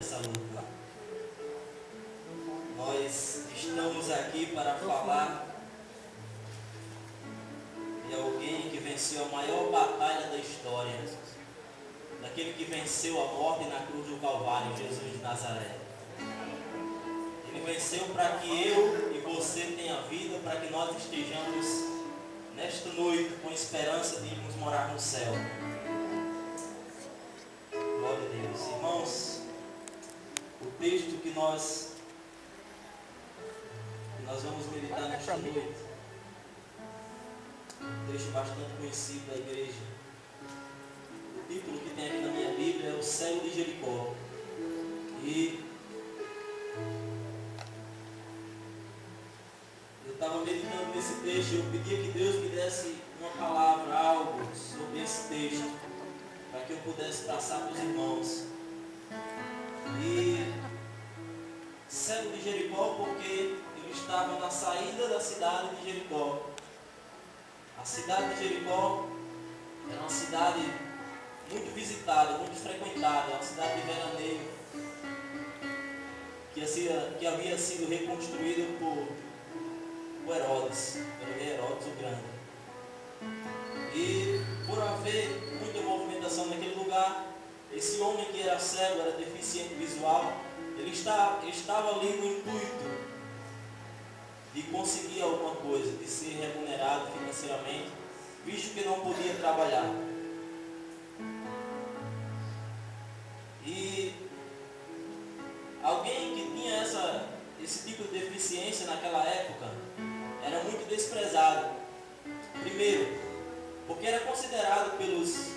Essa luta. Nós estamos aqui para falar de alguém que venceu a maior batalha da história, daquele que venceu a morte na cruz do Calvário, Jesus de Nazaré. Ele venceu para que eu e você tenha vida, para que nós estejamos nesta noite com esperança de irmos morar no céu. Glória a Deus. Irmãos, o texto que nós vamos meditar nesta noite, um texto bastante conhecido da igreja. O título que tem aqui na minha Bíblia é o Cego de Jericó. E eu estava meditando nesse texto e eu pedia que Deus me desse uma palavra, algo sobre esse texto, para que eu pudesse passar para os irmãos. E cego de Jericó porque ele estava na saída da cidade de Jericó. A cidade de Jericó era uma cidade muito visitada, muito frequentada, uma cidade de veraneio que havia sido reconstruída por Herodes, pelo rei Herodes o Grande. E por haver muita movimentação naquele lugar, esse homem que era cego, era deficiente visual, ele estava ali no intuito de conseguir alguma coisa, de ser remunerado financeiramente, visto que não podia trabalhar. E alguém que tinha esse tipo de deficiência naquela época era muito desprezado. Primeiro, porque era considerado pelas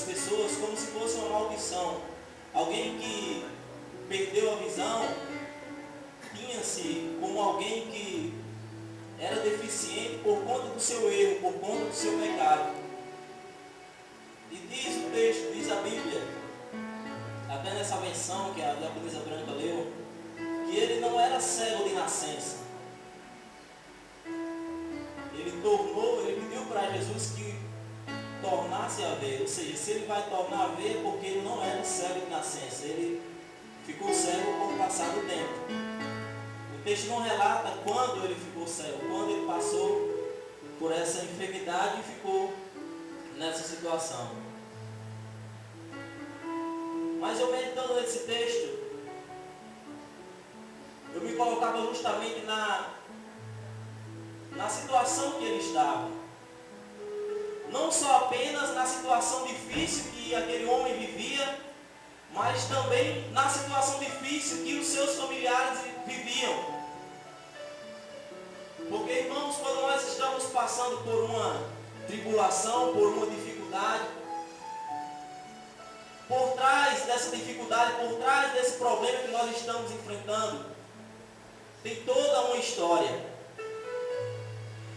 pessoas como se fosse uma maldição. Alguém que perdeu a visão tinha-se como alguém que era deficiente por conta do seu erro, por conta do seu pecado. E diz o texto, diz a Bíblia, até nessa versão que a diaconisa Branca leu, que ele não era cego de nascença. Ele pediu para Jesus que tornasse a ver, ou seja, se ele vai tornar a ver, porque ele não era cego de nascença, ele ficou cego com o passar do tempo. O texto não relata quando ele ficou cego, quando ele passou por essa enfermidade e ficou nessa situação. Mas eu meditando nesse texto, eu me colocava justamente na situação que ele estava. Não só apenas na situação difícil que aquele homem vivia, mas também na situação difícil que os seus familiares viviam. Porque, irmãos, quando nós estamos passando por uma tribulação, por uma dificuldade, por trás dessa dificuldade, por trás desse problema que nós estamos enfrentando, tem toda uma história.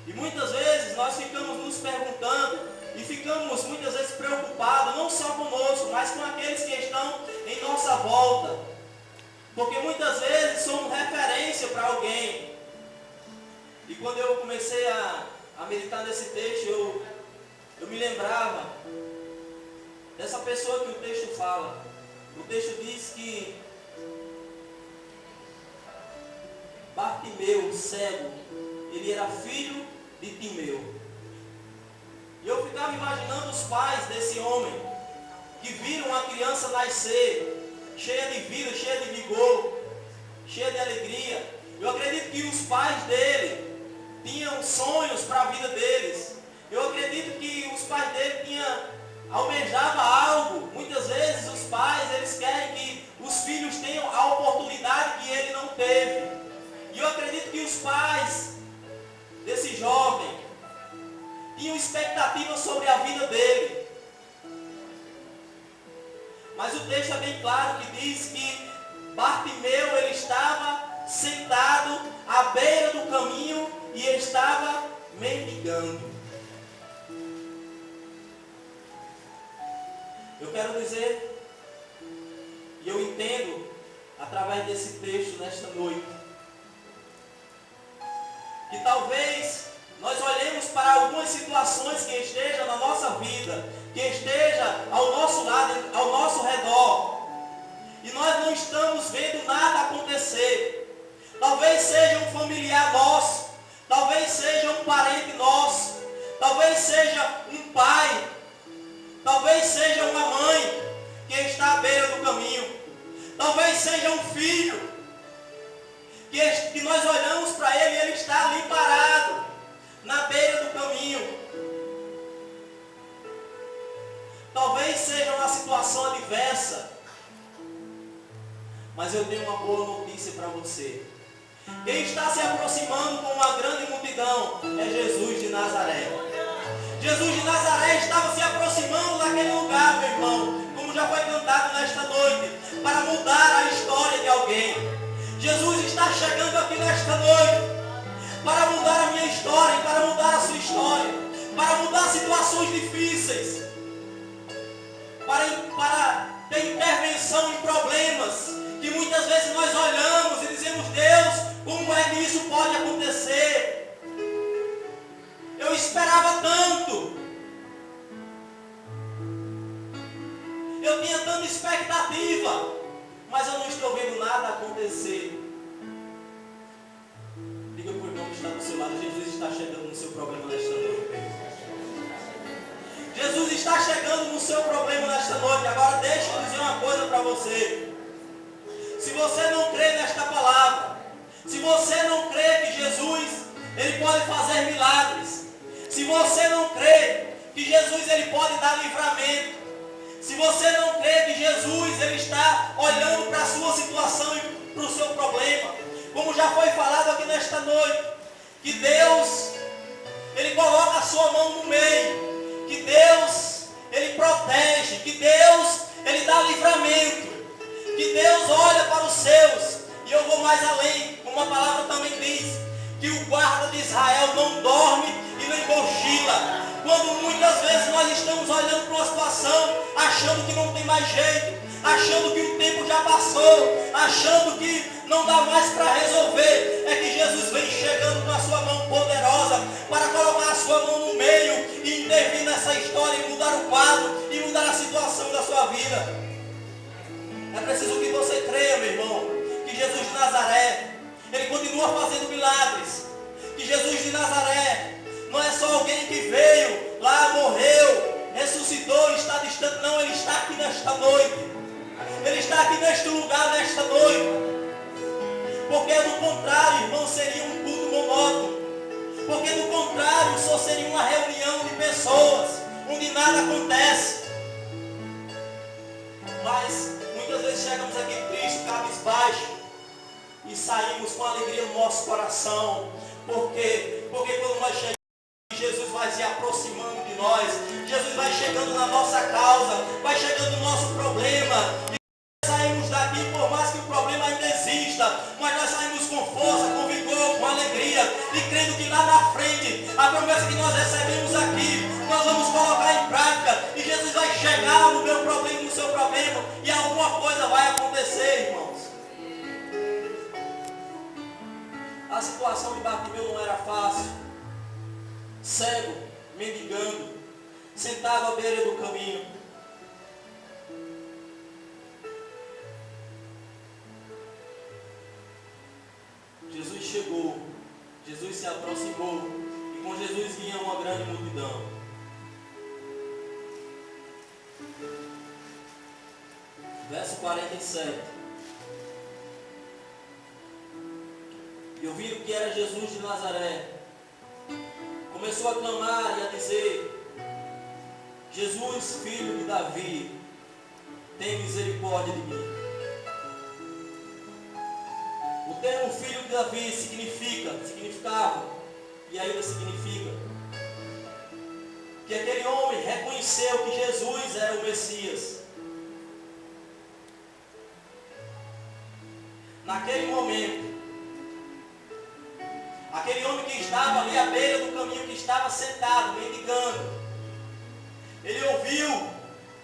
E muitas vezes nós ficamos nos perguntando e ficamos muitas vezes preocupados, não só conosco, mas com aqueles que estão em nossa volta. Porque muitas vezes somos referência para alguém. E quando eu comecei a meditar nesse texto, eu me lembrava dessa pessoa que o texto fala. O texto diz que Bartimeu, cego, ele era filho de Timeu. E eu ficava imaginando os pais desse homem, que viram uma criança nascer, cheia de vida, cheia de vigor, cheia de alegria. Eu acredito que os pais dele tinham sonhos para a vida deles. Eu acredito que os pais dele almejavam algo. Muitas vezes os pais, eles querem que os filhos tenham a oportunidade que ele não teve. E eu acredito que os pais desse jovem tinham expectativas sobre a vida dele. Mas o texto é bem claro que diz que Bartimeu, ele estava sentado à beira do caminho e estava mendigando. Eu quero dizer, e eu entendo através desse texto nesta noite, que talvez nós olhemos para algumas situações que estejam na nossa vida, que esteja ao nosso lado, ao nosso redor, e nós não estamos vendo nada acontecer. Talvez seja um familiar nosso, talvez seja um parente nosso, talvez seja um pai, talvez seja uma mãe que está à beira do caminho, talvez seja um filho que nós olhamos para ele e ele está ali parado na beira do caminho. Talvez seja uma situação adversa, mas eu tenho uma boa notícia para você. Quem está se aproximando com uma grande multidão é Jesus de Nazaré. Jesus de Nazaré estava se aproximando daquele lugar, meu irmão, como já foi cantado nesta noite, para mudar a história de alguém. Jesus está chegando aqui nesta noite para mudar a minha história, para mudar a sua história, para mudar situações difíceis, para ter intervenção em problemas que muitas vezes nós olhamos e dizemos: Deus, como é que isso pode acontecer? Eu esperava tanto, eu tinha tanta expectativa, mas eu não estou vendo nada acontecer. Diga para o irmão que está do seu lado: Jesus está chegando no seu problema nesta noite. Jesus está chegando no seu problema nesta noite. Agora deixa eu dizer uma coisa para você. Se você não crê nesta palavra, se você não crê que Jesus, ele pode fazer milagres, se você não crê que Jesus, ele pode dar livramento, se você não crê que Jesus, ele está olhando para a sua situação e para o seu problema, como já foi falado aqui nesta noite, que Deus, ele coloca a sua mão no meio, que Deus, ele protege, que Deus, ele dá livramento, que Deus olha para os seus. E eu vou mais além, como a palavra também diz, que o guarda de Israel não dorme e nem cochila. Quando muitas vezes nós estamos olhando para uma situação, achando que não tem mais jeito, achando que o tempo já passou, achando que não dá mais para resolver, é que Jesus vem chegando com a sua mão poderosa para colocar a sua mão no meio e intervir nessa história e mudar o quadro e mudar a situação da sua vida. É preciso que você creia, meu irmão, que Jesus de Nazaré, ele continua fazendo milagres, que Jesus de Nazaré não é só alguém que veio lá, morreu, ressuscitou e está distante. Não, ele está aqui nesta noite. Ele está aqui neste lugar nesta noite. Porque do contrário, irmão, seria um culto monótono. Porque do contrário, só seria uma reunião de pessoas, onde nada acontece. Mas muitas vezes chegamos aqui tristes, cabisbaixo, e saímos com alegria no nosso coração. Por quê? Porque quando nós chegamos, Jesus vai se aproximando de nós, Jesus vai chegando na nossa causa, vai chegando no nosso problema, e saímos daqui, por mais que o problema ainda exista, mas nós saímos com força, com vigor, com alegria, e crendo que lá na frente, a promessa que nós recebemos aqui, nós vamos colocar em prática, e Jesus vai chegar no meu problema, no seu problema, e alguma coisa vai acontecer, irmãos. A situação de Bartimeu não era fácil. Cego, mendigando, sentado à beira do caminho. Jesus chegou, Jesus se aproximou, e com Jesus vinha uma grande multidão. Verso 47. E ouviram que era Jesus de Nazaré. Começou a clamar e a dizer: Jesus, filho de Davi, tem misericórdia de mim. O termo filho de Davi significava, e ainda significa, que aquele homem reconheceu que Jesus era o Messias. Naquele momento, aquele homem que estava ali à beira do caminho, que estava sentado, mendigando, ele ouviu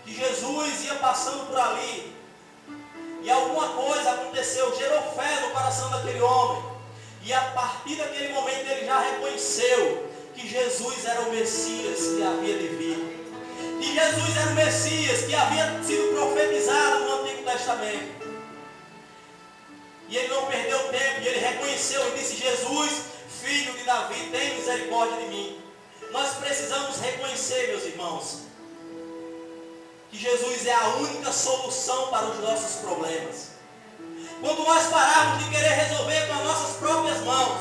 que Jesus ia passando por ali, e alguma coisa aconteceu, gerou fé no coração daquele homem, e a partir daquele momento ele já reconheceu que Jesus era o Messias que havia de vir, que Jesus era o Messias que havia sido profetizado no Antigo Testamento. E ele não perdeu tempo, e ele reconheceu e disse: Jesus, filho de Davi, tem misericórdia de mim. Nós precisamos reconhecer, meus irmãos, que Jesus é a única solução para os nossos problemas. Quando nós pararmos de querer resolver com as nossas próprias mãos,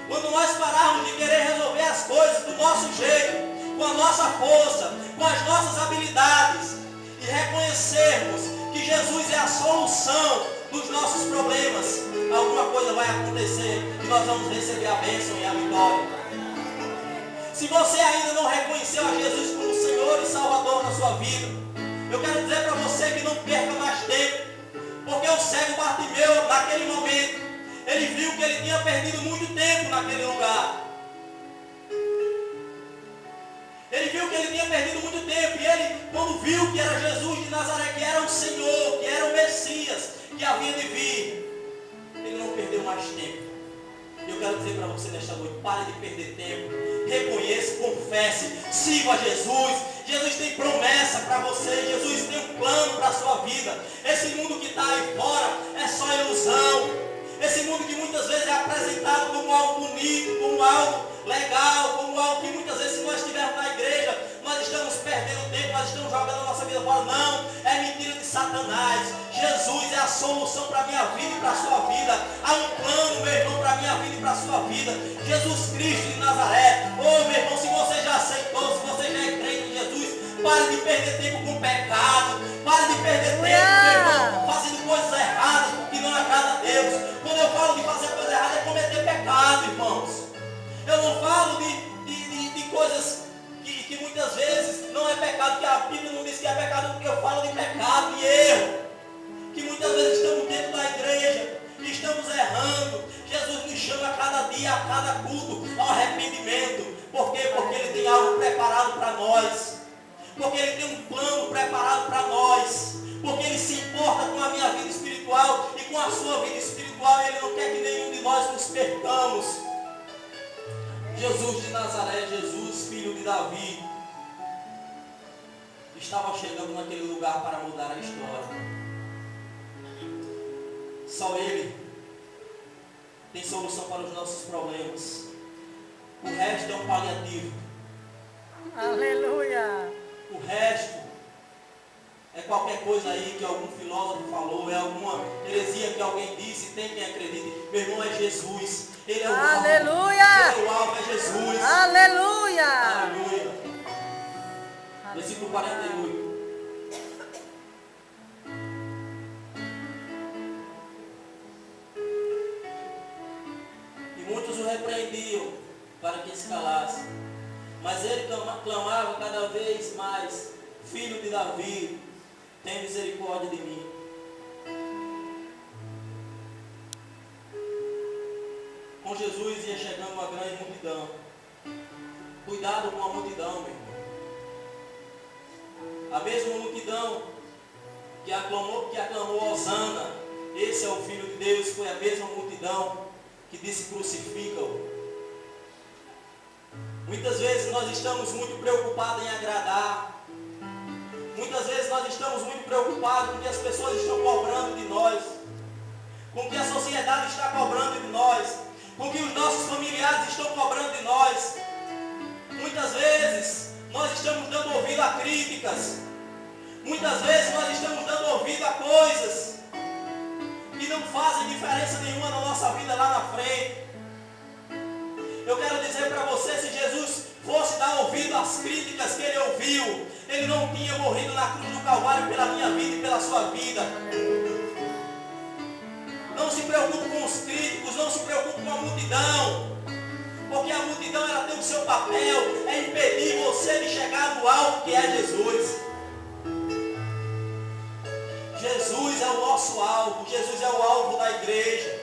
quando nós pararmos de querer resolver as coisas do nosso jeito, com a nossa força, com as nossas habilidades, e reconhecermos que Jesus é a solução dos nossos problemas, alguma coisa vai acontecer e nós vamos receber a bênção e a vitória. Se você ainda não reconheceu a Jesus como Senhor e Salvador na sua vida, eu quero dizer para você que não perca mais tempo, porque o cego Bartimeu, naquele momento, ele viu que ele tinha perdido muito tempo naquele lugar. Ele viu que ele tinha perdido muito tempo, e ele, quando viu que era Jesus de Nazaré, que era o Senhor, que era o Messias, que havia de vir, ele não perdeu mais tempo. Eu quero dizer para você nesta noite: pare de perder tempo, reconheça, confesse, siga a Jesus. Jesus tem promessa para você, Jesus tem um plano para a sua vida. Esse mundo que está aí fora é só ilusão. Esse mundo que muitas vezes é apresentado como algo bonito, como algo legal, como algo que muitas vezes, se nós estivermos na igreja, nós estamos perdendo tempo, nós estamos jogando a nossa vida fora. Não, é mentira de Satanás. Jesus é a solução para a minha vida e para a sua vida. Há um plano, meu irmão, para a minha vida e para a sua vida. Jesus Cristo de Nazaré. Oh, meu irmão, se você já aceitou, se você já é crente em Jesus, pare de perder tempo com pecado. Pare de perder tempo, meu irmão, fazendo coisas erradas, porque não agrada a Deus. Quando eu falo de fazer coisa errada, é cometer pecado, irmãos. Eu não falo de coisas que muitas vezes não é pecado, que a Bíblia não diz que é pecado, porque eu falo de pecado e erro. Que muitas vezes estamos dentro da igreja e estamos errando. Jesus nos chama a cada dia, a cada culto, ao arrependimento. Por quê? Porque Ele tem algo preparado para nós. Porque Ele tem um plano preparado para nós. Porque Ele se importa com a minha vida espiritual e com a sua vida espiritual. Ele não quer que nenhum de nós nos percamos. Jesus de Nazaré, Jesus, filho de Davi, estava chegando naquele lugar para mudar a história. Só Ele tem solução para os nossos problemas. O resto é um paliativo. Aleluia. O resto é qualquer coisa aí que algum filósofo falou, é alguma heresia que alguém disse, tem quem acredite. Meu irmão, é Jesus. Ele é o alvo. Aleluia. Ele é o alvo, é Jesus. Aleluia. Aleluia. Versículo 48. Muitos o repreendiam para que se calasse, mas ele clamava cada vez mais: Filho de Davi, tem misericórdia de mim. Com Jesus ia chegando uma grande multidão. Cuidado com a multidão, meu irmão. A mesma multidão que aclamou Hosana, esse é o Filho de Deus, foi a mesma multidão que disse: crucifica-o. Muitas vezes nós estamos muito preocupados em agradar. Muitas vezes nós estamos muito preocupados com o que as pessoas estão cobrando de nós, com o que a sociedade está cobrando de nós, com o que os nossos familiares estão cobrando de nós. Muitas vezes nós estamos dando ouvido a críticas. Muitas vezes nós estamos dando ouvido a coisas que não fazem diferença nenhuma na nossa vida lá na frente. Eu quero dizer para você, se Jesus fosse dar ouvido às críticas que Ele ouviu, Ele não tinha morrido na cruz do Calvário pela minha vida e pela sua vida. Não se preocupe com os críticos, não se preocupe com a multidão, porque a multidão, ela tem o seu papel, é impedir você de chegar no alvo que é Jesus. Jesus é o nosso alvo, Jesus é o alvo da igreja.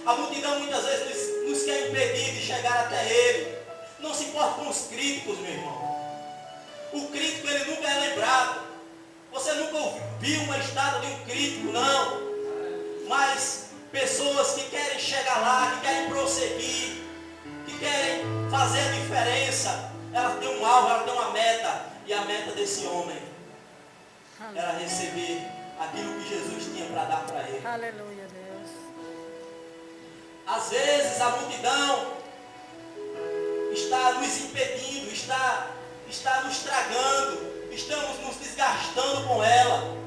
A multidão muitas vezes nos quer impedir de chegar até Ele. Não se importa com os críticos, meu irmão. O crítico, ele nunca é lembrado. Você nunca viu uma estátua de um crítico, não. Mas pessoas que querem chegar lá, que querem prosseguir, que querem fazer a diferença, elas têm um alvo, elas têm uma meta. E a meta desse homem era receber aquilo que Jesus tinha para dar para ele. Aleluia, Deus. Às vezes a multidão está nos impedindo, está nos tragando, estamos nos desgastando com ela.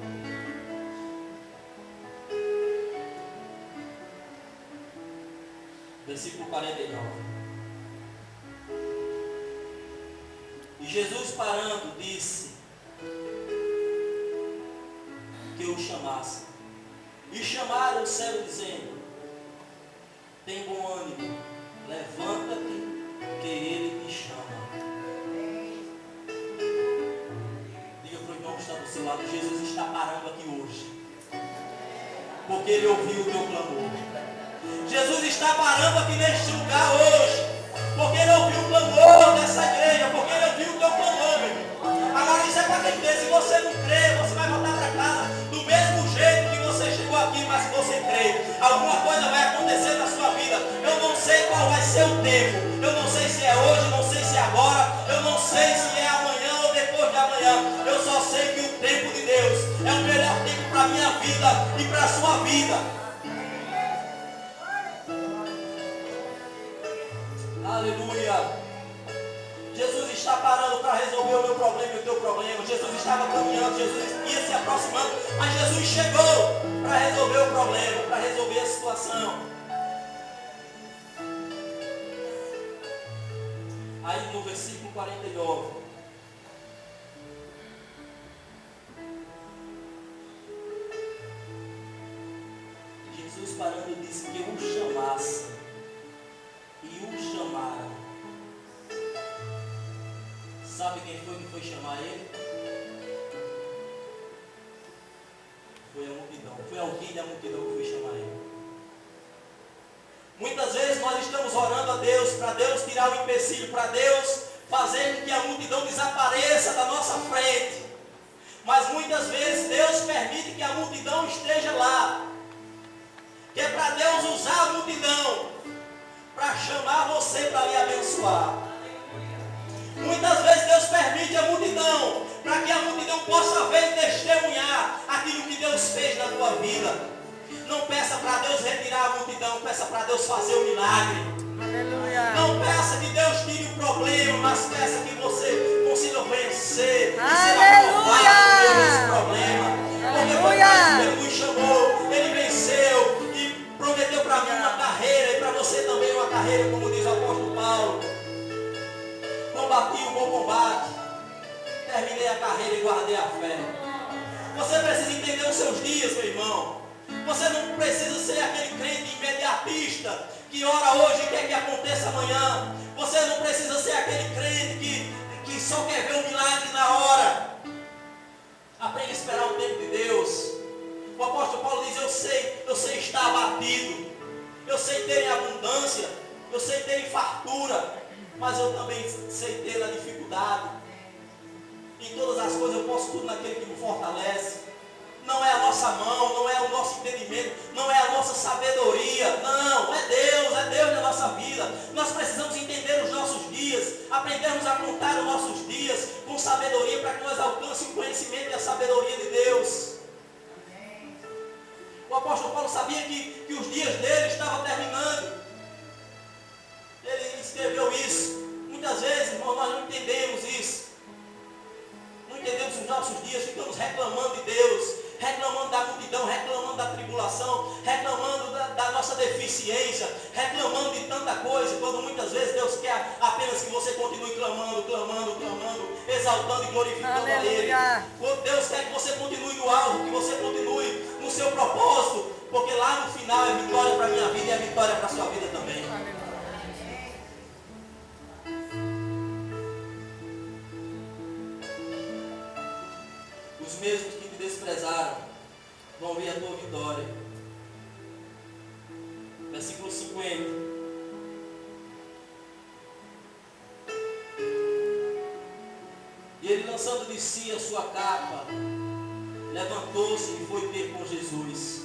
Versículo 49. E Jesus parando disse que o chamasse. E chamaram o cego dizendo: tem bom ânimo, levanta-te, que ele te chama. Diga para o irmão que está do seu lado: Jesus está parando aqui hoje, porque ele ouviu o teu clamor. Jesus está parando aqui neste lugar hoje, porque ele ouviu o clamor dessa igreja, porque ele ouviu o teu clamor, meu irmão. Agora isso é para quem crê. Se você não crê, você vai voltar para casa do mesmo jeito que você chegou aqui, mas se você crê, alguma coisa vai acontecer na sua vida. Eu não sei qual vai ser o tempo, eu não sei se é hoje, não sei se é agora, eu não sei se é amanhã ou depois de amanhã. Eu só sei que o tempo de Deus é o melhor tempo para a minha vida e para a sua vida. Aleluia. Jesus está parando para resolver o meu problema e o teu problema. Jesus estava caminhando, Jesus ia se aproximando, mas Jesus chegou para resolver o problema, para resolver a situação. Aí no versículo 49, Jesus parando disse que o chamasse. E o chamaram. Sabe quem foi que foi chamar ele? Foi a multidão. Foi alguém da multidão que foi chamar ele. Muitas vezes nós estamos orando a Deus, para Deus tirar o empecilho, para Deus fazer com que a multidão desapareça da nossa frente. Mas muitas vezes Deus permite que a multidão esteja lá, que é para Deus usar a multidão para chamar você para lhe abençoar. Muitas vezes Deus permite a multidão para que a multidão possa ver e testemunhar aquilo que Deus fez na tua vida. Não peça para Deus retirar a multidão, peça para Deus fazer o milagre. Aleluia. Não peça que Deus tire o problema, mas peça que você consiga vencer e ser aprovado por esse problema. Porque foi que Ele nos chamou, Ele venceu e prometeu para mim uma carreira e para você também uma carreira, como diz o apóstolo Paulo. Combati o bom combate, terminei a carreira e guardei a fé. Você precisa entender os seus dias, meu irmão. Você não precisa ser aquele crente imediatista que ora hoje e quer que aconteça amanhã. Você não precisa ser aquele crente que só quer ver o milagre na hora. Aprenda a esperar o tempo de Deus. O apóstolo Paulo diz: eu sei estar abatido, eu sei ter em abundância, eu sei ter em fartura, mas eu também sei ter na dificuldade. Em todas as coisas eu posso tudo naquele que me fortalece. Não é a nossa mão, não é o nosso entendimento, não é a nossa sabedoria, não, é Deus na nossa vida. Nós precisamos entender os nossos dias, aprendermos a contar os nossos dias com sabedoria, para que nós alcancemos o conhecimento e a sabedoria de Deus. O apóstolo Paulo sabia que os dias dele estavam terminando. Ele escreveu isso. Muitas vezes, irmão, nós não entendemos isso. Não entendemos os nossos dias, ficamos reclamando de Deus, reclamando da multidão, reclamando da tribulação, reclamando da nossa deficiência, reclamando de tanta coisa, quando muitas vezes Deus quer apenas que você continue clamando, exaltando e glorificando a Ele. Deus quer que você continue no alvo, que você continue no seu propósito, porque lá no final é vitória para a minha vida e é vitória para a sua vida também. Os mesmos que te desprezaram vão ver a tua vitória. Versículo 50. E ele, lançando de si a sua capa, levantou-se e foi ter com Jesus.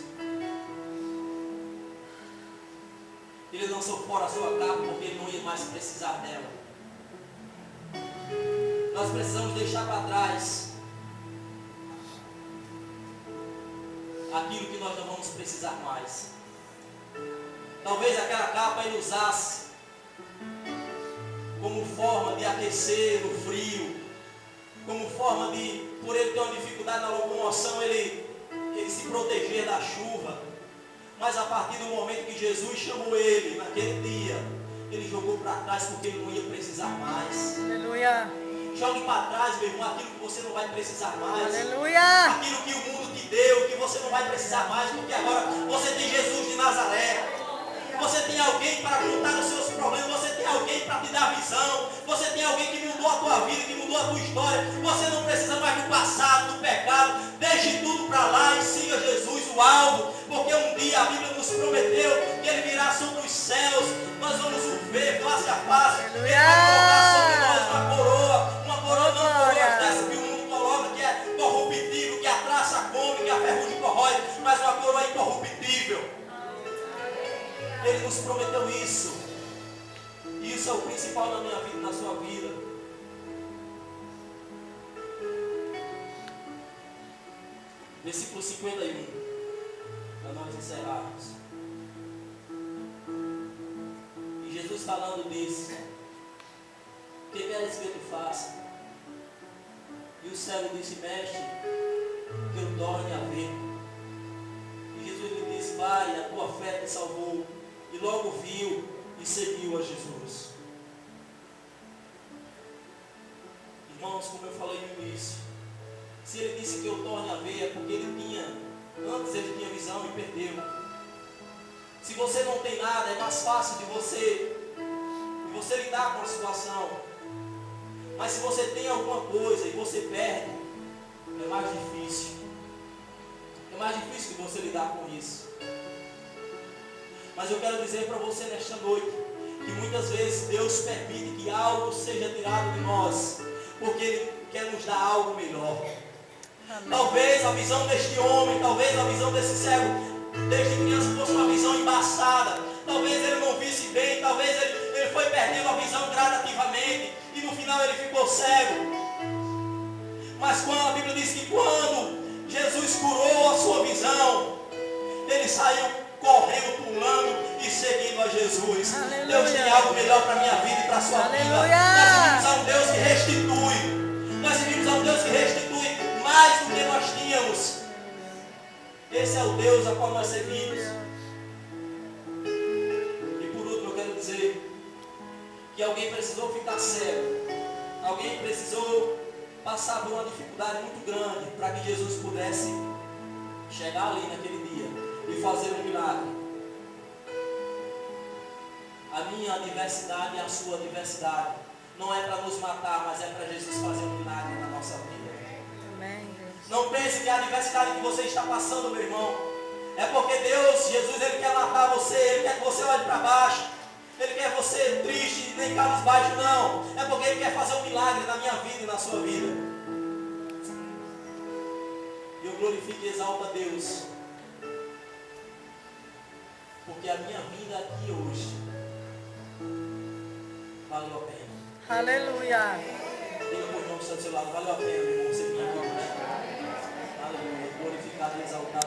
Ele lançou fora a sua capa porque ele não ia mais precisar dela. Nós precisamos deixar para trás aquilo que nós não vamos precisar mais. Talvez aquela capa ele usasse como forma de aquecer no frio, como forma de, por ele ter uma dificuldade na locomoção, ele se proteger da chuva. Mas a partir do momento que Jesus chamou ele, naquele dia, ele jogou para trás porque ele não ia precisar mais. Aleluia. Jogue para trás, meu irmão, aquilo que você não vai precisar mais. Aleluia. Aquilo que o mundo te deu, que você não vai precisar mais, porque agora você tem Jesus de Nazaré. Você tem alguém para contar os seus problemas, você tem alguém para te dar visão, você tem alguém que mudou a tua vida, que mudou a tua história. Você não precisa mais do passado, do pecado. Deixe tudo para lá e siga Jesus, o alvo, porque um dia a Bíblia nos prometeu que ele virá sobre os céus. Nós vamos o ver face a face. Ele vai colocar sobre nós uma coroa não coroa dessa que o mundo coloca, que é corruptível, que a traça come, que a ferrugem corrói, mas uma coroa incorruptível. Ele nos prometeu isso. E isso é o principal na minha vida e na sua vida. Versículo 51. Para nós encerrarmos. E Jesus falando disso. Que queres que eu te faça? E o cego disse: mestre, que eu torne a ver. E Jesus lhe disse: vai, a tua fé te salvou. E logo viu e seguiu a Jesus. Irmãos, como eu falei no início, se ele disse que eu torne a ver, é porque ele tinha, antes ele tinha visão e perdeu. Se você não tem nada, é mais fácil de você lidar com a situação. Mas se você tem alguma coisa e você perde, é mais difícil. É mais difícil de você lidar com isso. Mas eu quero dizer para você nesta noite, que muitas vezes Deus permite que algo seja tirado de nós, porque Ele quer nos dar algo melhor. Amém. Talvez a visão deste homem, talvez a visão desse cego, desde criança fosse uma visão embaçada. Talvez ele não visse bem, talvez ele foi perdendo a visão gradativamente, e no final ele ficou cego. Mas quando a Bíblia diz que quando Jesus curou a sua visão, ele saiu correndo, pulando e seguindo a Jesus. Aleluia. Deus tem algo melhor para a minha vida e para a sua vida. Nós servimos a um Deus que restitui. Nós servimos a um Deus que restitui mais do que nós tínhamos. Esse é o Deus a qual nós servimos. E por último eu quero dizer que alguém precisou ficar cego. Alguém precisou passar por uma dificuldade muito grande para que Jesus pudesse chegar ali naquele dia e fazer um milagre. A minha adversidade e a sua adversidade não é para nos matar, mas é para Jesus fazer um milagre na nossa vida. Amém. Não pense que a adversidade que você está passando, meu irmão, é porque Deus, Jesus, Ele quer matar você, Ele quer que você olhe para baixo, Ele quer você triste, nem cabisbaixo, não. É porque Ele quer fazer um milagre na minha vida e na sua vida. E eu glorifico e exalto a Deus, porque a minha vida aqui hoje valeu a pena. Aleluia. Diga para o irmão que está do seu lado: valeu a pena, meu irmão, você vinha aqui hoje. Aleluia. Glorificado e exaltado.